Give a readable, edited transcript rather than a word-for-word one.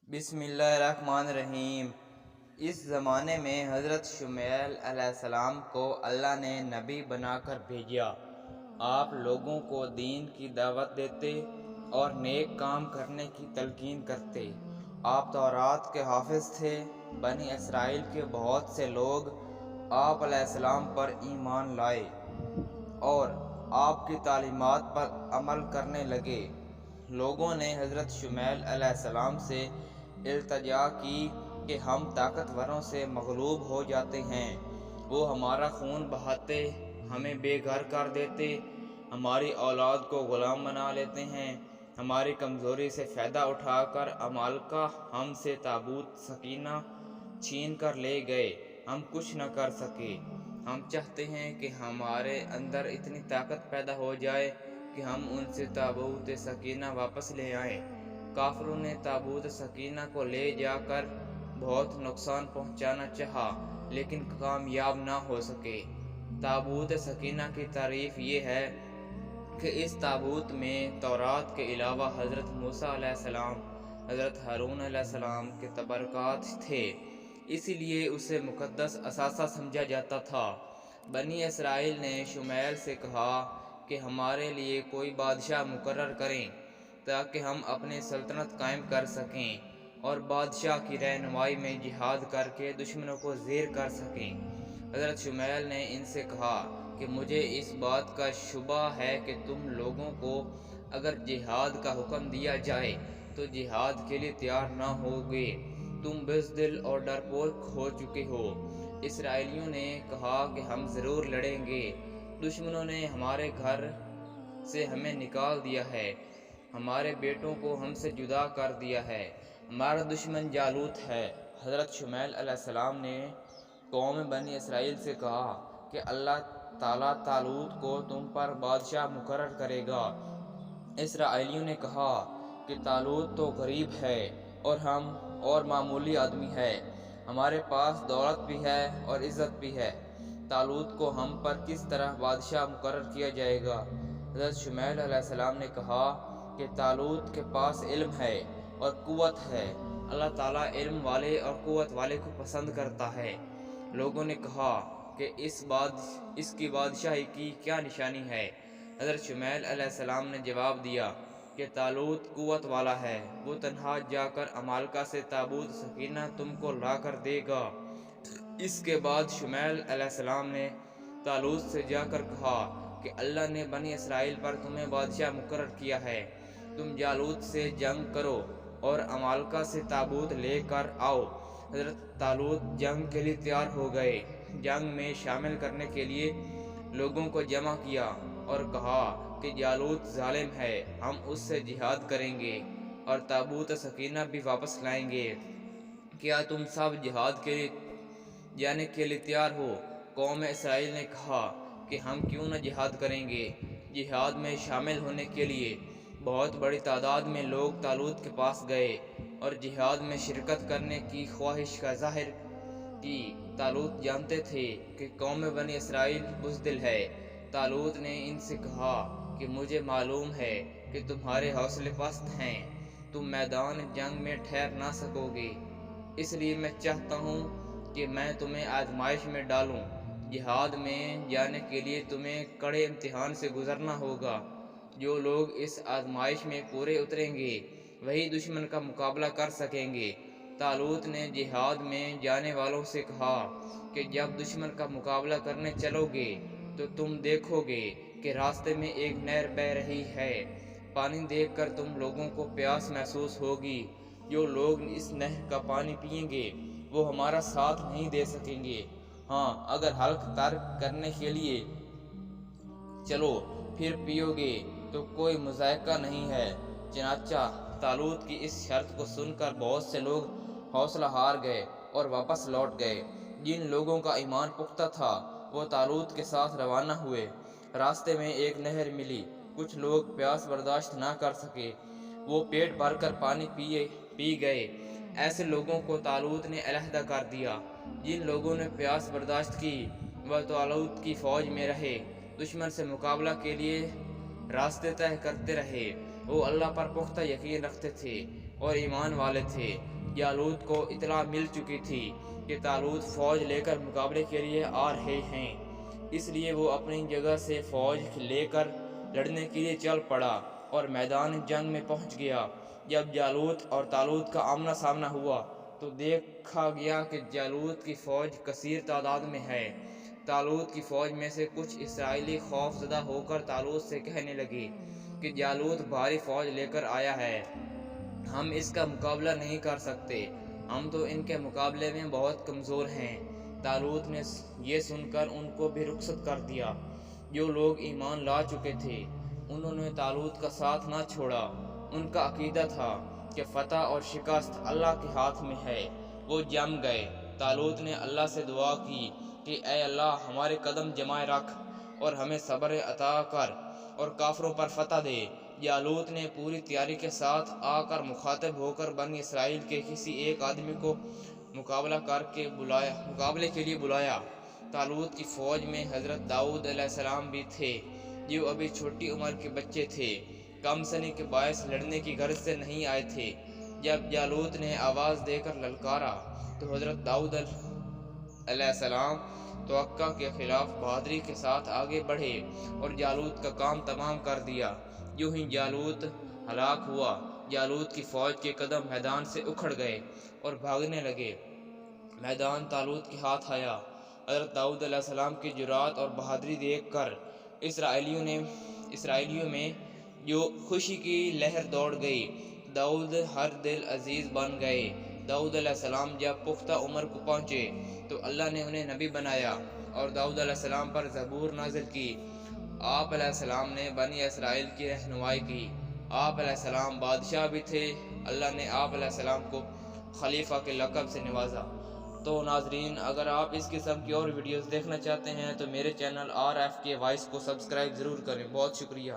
بسم اللہ الرحمن الرحیم۔ اس زمانے میں حضرت شمیل علیہ السلام کو اللہ نے نبی بنا کر بھیجا۔ آپ لوگوں کو دین کی دعوت دیتے اور نیک کام کرنے کی تلقین کرتے۔ آپ تورات کے حافظ تھے۔ بنی اسرائیل کے بہت سے لوگ آپ علیہ السلام پر ایمان لائے اور آپ کی تعلیمات پر عمل کرنے لگے۔ لوگوں نے حضرت شمیل علیہ السلام سے التجا کی کہ ہم طاقتوروں سے مغلوب ہو جاتے ہیں، وہ ہمارا خون بہاتے، ہمیں بے گھر کر دیتے، ہماری اولاد کو غلام بنا لیتے ہیں۔ ہماری کمزوری سے فائدہ اٹھا کر عمالقہ ہم سے تابوت سکینہ چھین کر لے گئے، ہم کچھ نہ کر سکے۔ ہم چاہتے ہیں کہ ہمارے اندر اتنی طاقت پیدا ہو جائے کہ ہم ان سے تابوت سکینہ واپس لے آئیں۔ کافروں نے تابوت سکینہ کو لے جا کر بہت نقصان پہنچانا چاہا لیکن کامیاب نہ ہو سکے۔ تابوت سکینہ کی تعریف یہ ہے کہ اس تابوت میں تورات کے علاوہ حضرت موسیٰ علیہ السلام، حضرت ہارون علیہ السلام کے تبرکات تھے، اسی لیے اسے مقدس اثاثہ سمجھا جاتا تھا۔ بنی اسرائیل نے شمیل سے کہا کہ ہمارے لیے کوئی بادشاہ مقرر کریں تاکہ ہم اپنی سلطنت قائم کر سکیں اور بادشاہ کی رہنمائی میں جہاد کر کے دشمنوں کو زیر کر سکیں۔ حضرت شمیل نے ان سے کہا کہ مجھے اس بات کا شبہ ہے کہ تم لوگوں کو اگر جہاد کا حکم دیا جائے تو جہاد کے لیے تیار نہ ہوگے، تم بزدل اور ڈرپوک ہو چکے ہو۔ اسرائیلیوں نے کہا کہ ہم ضرور لڑیں گے، دشمنوں نے ہمارے گھر سے ہمیں نکال دیا ہے، ہمارے بیٹوں کو ہم سے جدا کر دیا ہے، ہمارا دشمن جالوت ہے۔ حضرت شمیل علیہ السلام نے قوم بنی اسرائیل سے کہا کہ اللہ تعالیٰ طالوت کو تم پر بادشاہ مقرر کرے گا۔ اسرائیلیوں نے کہا کہ طالوت تو غریب ہے اور ہم اور معمولی آدمی ہے، ہمارے پاس دولت بھی ہے اور عزت بھی ہے، طالوت کو ہم پر کس طرح بادشاہ مقرر کیا جائے گا؟ حضرت شمیل علیہ السلام نے کہا کہ طالوت کے پاس علم ہے اور قوت ہے، اللہ تعالیٰ علم والے اور قوت والے کو پسند کرتا ہے۔ لوگوں نے کہا کہ اس کی بادشاہی کی کیا نشانی ہے؟ حضرت شمیل علیہ السلام نے جواب دیا کہ طالوت قوت والا ہے، وہ تنہا جا کر عمالقہ سے تابوت سکینہ تم کو لا کر دے گا۔ اس کے بعد شمیل علیہ السلام نے طالوت سے جا کر کہا کہ اللہ نے بنی اسرائیل پر تمہیں بادشاہ مقرر کیا ہے، تم جالوت سے جنگ کرو اور عمالقہ سے تابوت لے کر آؤ۔ حضرت طالوت جنگ کے لیے تیار ہو گئے۔ جنگ میں شامل کرنے کے لیے لوگوں کو جمع کیا اور کہا کہ جالوت ظالم ہے، ہم اس سے جہاد کریں گے اور تابوت سکینہ بھی واپس لائیں گے، کیا تم سب جہاد کے لیے جانے کے لیے تیار ہو؟ قوم اسرائیل نے کہا کہ ہم کیوں نہ جہاد کریں گے۔ جہاد میں شامل ہونے کے لیے بہت بڑی تعداد میں لوگ طالوت کے پاس گئے اور جہاد میں شرکت کرنے کی خواہش کا ظاہر کی۔ طالوت جانتے تھے کہ قوم بنی اسرائیل بزدل ہے۔ طالوت نے ان سے کہا کہ مجھے معلوم ہے کہ تمہارے حوصلے پست ہیں، تم میدان جنگ میں ٹھہر نہ سکو گے، اس لیے میں چاہتا ہوں کہ میں تمہیں آزمائش میں ڈالوں۔ جہاد میں جانے کے لیے تمہیں کڑے امتحان سے گزرنا ہوگا۔ جو لوگ اس آزمائش میں پورے اتریں گے وہی دشمن کا مقابلہ کر سکیں گے۔ طالوت نے جہاد میں جانے والوں سے کہا کہ جب دشمن کا مقابلہ کرنے چلو گے تو تم دیکھو گے کہ راستے میں ایک نہر بہہ رہی ہے، پانی دیکھ کر تم لوگوں کو پیاس محسوس ہوگی، جو لوگ اس نہر کا پانی پئیں گے وہ ہمارا ساتھ نہیں دے سکیں گے، ہاں اگر حلق ترک کرنے کے لیے چلو پھر پیو گے تو کوئی مضائقہ نہیں ہے۔ چنانچہ طالوت کی اس شرط کو سن کر بہت سے لوگ حوصلہ ہار گئے اور واپس لوٹ گئے۔ جن لوگوں کا ایمان پختہ تھا وہ طالوت کے ساتھ روانہ ہوئے۔ راستے میں ایک نہر ملی، کچھ لوگ پیاس برداشت نہ کر سکے، وہ پیٹ بھر کر پانی پی گئے۔ ایسے لوگوں کو طالوت نے علیحدہ کر دیا۔ جن لوگوں نے پیاس برداشت کی وہ طالوت کی فوج میں رہے، دشمن سے مقابلہ کے لیے راستے طے کرتے رہے۔ وہ اللہ پر پختہ یقین رکھتے تھے اور ایمان والے تھے۔ جالوت کو اطلاع مل چکی تھی کہ طالوت فوج لے کر مقابلے کے لیے آ رہے ہیں، اس لیے وہ اپنی جگہ سے فوج لے کر لڑنے کے لیے چل پڑا اور میدان جنگ میں پہنچ گیا۔ جب جالوت اور طالوت کا آمنا سامنا ہوا تو دیکھا گیا کہ جالوت کی فوج کثیر تعداد میں ہے۔ طالوت کی فوج میں سے کچھ اسرائیلی خوف زدہ ہو کر طالوت سے کہنے لگے کہ جالوت بھاری فوج لے کر آیا ہے، ہم اس کا مقابلہ نہیں کر سکتے، ہم تو ان کے مقابلے میں بہت کمزور ہیں۔ طالوت نے یہ سن کر ان کو بھی رخصت کر دیا۔ جو لوگ ایمان لا چکے تھے انہوں نے طالوت کا ساتھ نہ چھوڑا۔ ان کا عقیدہ تھا کہ فتح اور شکست اللہ کے ہاتھ میں ہے۔ وہ جم گئے۔ طالوت نے اللہ سے دعا کی کہ اے اللہ، ہمارے قدم جمائے رکھ اور ہمیں صبر عطا کر اور کافروں پر فتح دے۔ جالوت نے پوری تیاری کے ساتھ آ کر مخاطب ہو کر بنی اسرائیل کے کسی ایک آدمی کو مقابلے کے لیے بلایا۔ طالوت کی فوج میں حضرت داؤد علیہ السلام بھی تھے، جو ابھی چھوٹی عمر کے بچے تھے، کم سنی کے باعث لڑنے کی غرض سے نہیں آئے تھے۔ جب جالوت نے آواز دے کر للکارا تو حضرت داؤد علیہ السلام توقع کے خلاف بہادری کے ساتھ آگے بڑھے اور جالوت کا کام تمام کر دیا۔ یوں ہی جالوت ہلاک ہوا۔ جالوت کی فوج کے قدم میدان سے اکھڑ گئے اور بھاگنے لگے۔ میدان طالوت کے ہاتھ آیا۔ حضرت داؤد علیہ السلام کی جرأت اور بہادری دیکھ کر اسرائیلیوں میں جو خوشی کی لہر دوڑ گئی۔ داؤد ہر دل عزیز بن گئے۔ داؤد علیہ السلام جب پختہ عمر کو پہنچے تو اللہ نے انہیں نبی بنایا اور داؤد علیہ السلام پر زبور نازل کی۔ آپ علیہ السلام نے بنی اسرائیل کی رہنمائی کی۔ آپ علیہ السلام بادشاہ بھی تھے۔ اللہ نے آپ علیہ السلام کو خلیفہ کے لقب سے نوازا۔ تو ناظرین، اگر آپ اس قسم کی اور ویڈیوز دیکھنا چاہتے ہیں تو میرے چینل RFK وائس کو سبسکرائب ضرور کریں۔ بہت شکریہ۔